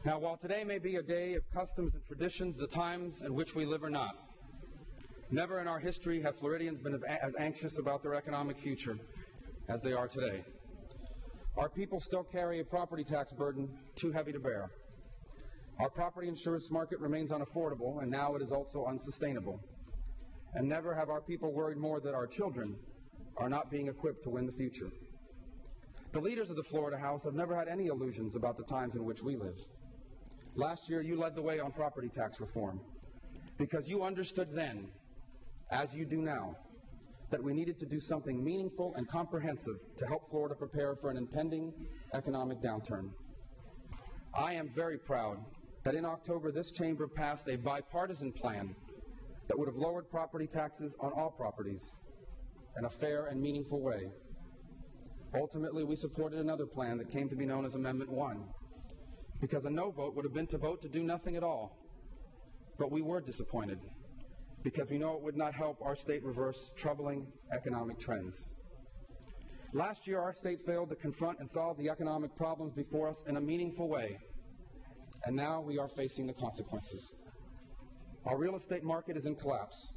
Now, while today may be a day of customs and traditions, the times in which we live are not. Never in our history have Floridians been as anxious about their economic future as they are today. Our people still carry a property tax burden too heavy to bear. Our property insurance market remains unaffordable, and now it is also unsustainable. And never have our people worried more that our children are not being equipped to win the future. The leaders of the Florida House have never had any illusions about the times in which we live. Last year, you led the way on property tax reform because you understood then, as you do now, that we needed to do something meaningful and comprehensive to help Florida prepare for an impending economic downturn. I am very proud that in October this chamber passed a bipartisan plan that would have lowered property taxes on all properties in a fair and meaningful way. Ultimately, we supported another plan that came to be known as Amendment 1, because a no vote would have been to vote to do nothing at all. But we were disappointed, because we know it would not help our state reverse troubling economic trends. Last year, our state failed to confront and solve the economic problems before us in a meaningful way, and now we are facing the consequences. Our real estate market is in collapse.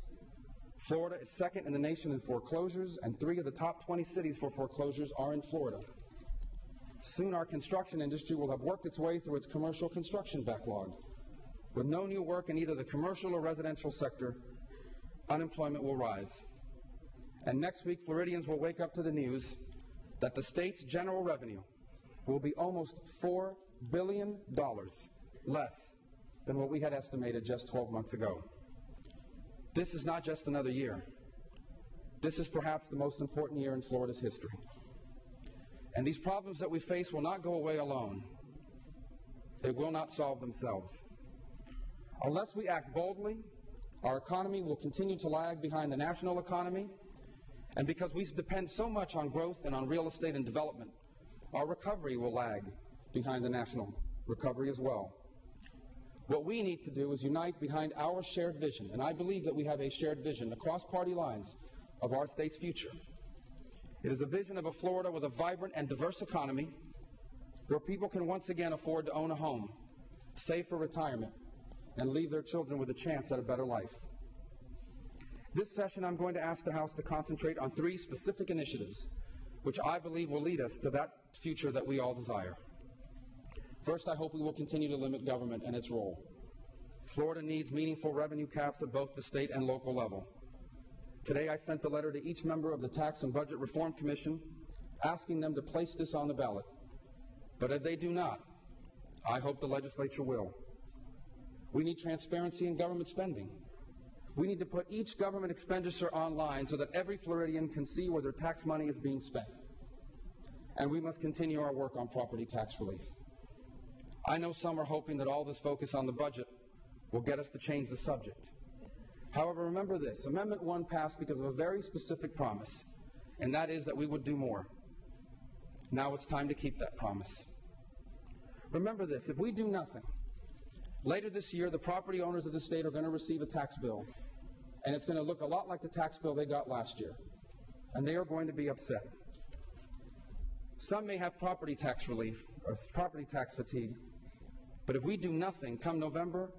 Florida is second in the nation in foreclosures, and 3 of the top 20 cities for foreclosures are in Florida. Soon our construction industry will have worked its way through its commercial construction backlog. With no new work in either the commercial or residential sector, unemployment will rise. And next week, Floridians will wake up to the news that the state's general revenue will be almost $4 billion less than what we had estimated just 12 months ago. This is not just another year. This is perhaps the most important year in Florida's history. And these problems that we face will not go away alone. They will not solve themselves. Unless we act boldly, our economy will continue to lag behind the national economy, and because we depend so much on growth and on real estate and development, our recovery will lag behind the national recovery as well. What we need to do is unite behind our shared vision, and I believe that we have a shared vision across party lines of our state's future. It is a vision of a Florida with a vibrant and diverse economy where people can once again afford to own a home, save for retirement, and leave their children with a chance at a better life. This session, I'm going to ask the House to concentrate on 3 specific initiatives which I believe will lead us to that future that we all desire. First, I hope we will continue to limit government and its role. Florida needs meaningful revenue caps at both the state and local level. Today, I sent a letter to each member of the Tax and Budget Reform Commission asking them to place this on the ballot. But if they do not, I hope the legislature will. We need transparency in government spending. We need to put each government expenditure online so that every Floridian can see where their tax money is being spent. And we must continue our work on property tax relief. I know some are hoping that all this focus on the budget will get us to change the subject. However, remember this, Amendment 1 passed because of a very specific promise, and that is that we would do more. Now it's time to keep that promise. Remember this, if we do nothing, later this year the property owners of the state are going to receive a tax bill, and it's going to look a lot like the tax bill they got last year, and they are going to be upset. Some may have property tax relief, or property tax fatigue, but if we do nothing, come November,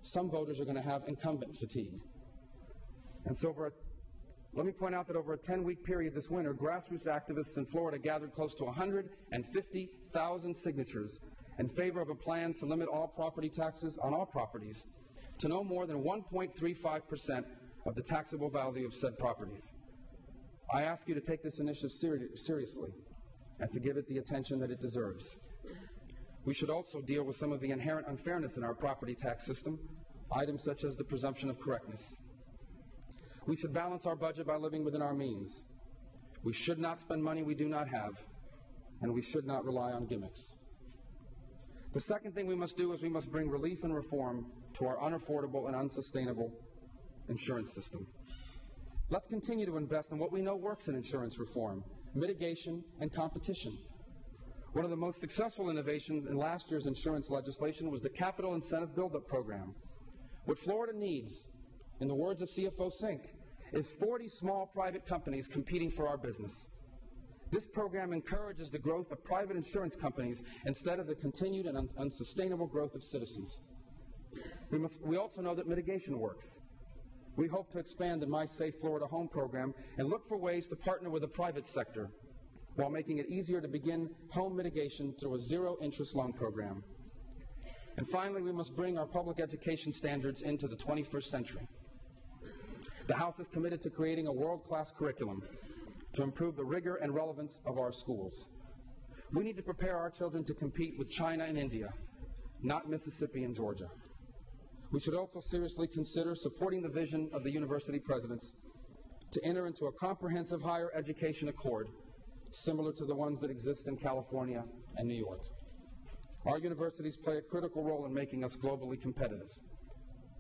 some voters are going to have incumbent fatigue. And so let me point out that over a 10-week period this winter, grassroots activists in Florida gathered close to 150,000 signatures in favor of a plan to limit all property taxes on all properties to no more than 1.35% of the taxable value of said properties. I ask you to take this initiative seriously and to give it the attention that it deserves. We should also deal with some of the inherent unfairness in our property tax system, items such as the presumption of correctness. We should balance our budget by living within our means. We should not spend money we do not have, and we should not rely on gimmicks. The second thing we must do is we must bring relief and reform to our unaffordable and unsustainable insurance system. Let's continue to invest in what we know works in insurance reform, mitigation and competition. One of the most successful innovations in last year's insurance legislation was the Capital Incentive Buildup Program. What Florida needs, in the words of CFO Sink, is 40 small private companies competing for our business. This program encourages the growth of private insurance companies instead of the continued and unsustainable growth of citizens. We also know that mitigation works. We hope to expand the My Safe Florida Home program and look for ways to partner with the private sector while making it easier to begin home mitigation through a zero-interest loan program. And finally, we must bring our public education standards into the 21st century. The House is committed to creating a world-class curriculum to improve the rigor and relevance of our schools. We need to prepare our children to compete with China and India, not Mississippi and Georgia. We should also seriously consider supporting the vision of the university presidents to enter into a comprehensive higher education accord similar to the ones that exist in California and New York. Our universities play a critical role in making us globally competitive.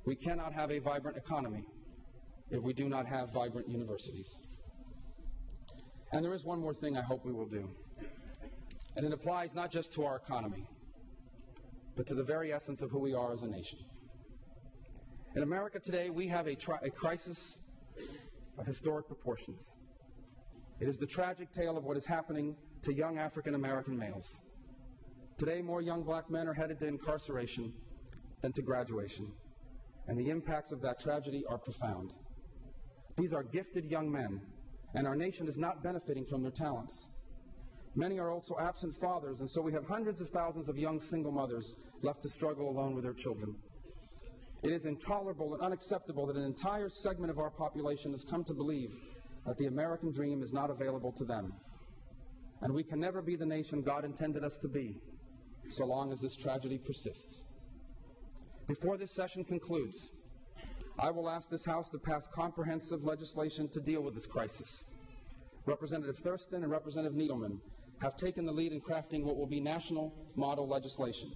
We cannot have a vibrant economy if we do not have vibrant universities. And there is one more thing I hope we will do, and it applies not just to our economy, but to the very essence of who we are as a nation. In America today, we have a crisis of historic proportions. It is the tragic tale of what is happening to young African American males. Today, more young black men are headed to incarceration than to graduation, and the impacts of that tragedy are profound. These are gifted young men, and our nation is not benefiting from their talents. Many are also absent fathers, and so we have hundreds of thousands of young single mothers left to struggle alone with their children. It is intolerable and unacceptable that an entire segment of our population has come to believe that the American dream is not available to them. And we can never be the nation God intended us to be, so long as this tragedy persists. Before this session concludes, I will ask this House to pass comprehensive legislation to deal with this crisis. Representative Thurston and Representative Needleman have taken the lead in crafting what will be national model legislation.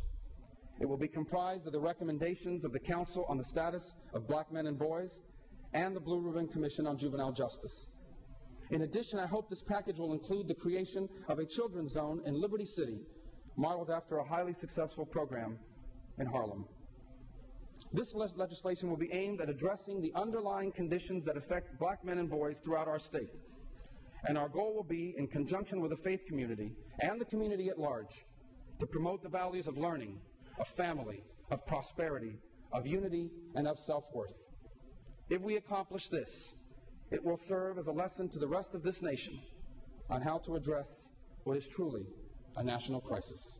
It will be comprised of the recommendations of the Council on the Status of Black Men and Boys and the Blue Ribbon Commission on Juvenile Justice. In addition, I hope this package will include the creation of a children's zone in Liberty City, modeled after a highly successful program in Harlem. This legislation will be aimed at addressing the underlying conditions that affect black men and boys throughout our state. And our goal will be, in conjunction with the faith community and the community at large, to promote the values of learning, of family, of prosperity, of unity, and of self-worth. If we accomplish this, it will serve as a lesson to the rest of this nation on how to address what is truly a national crisis.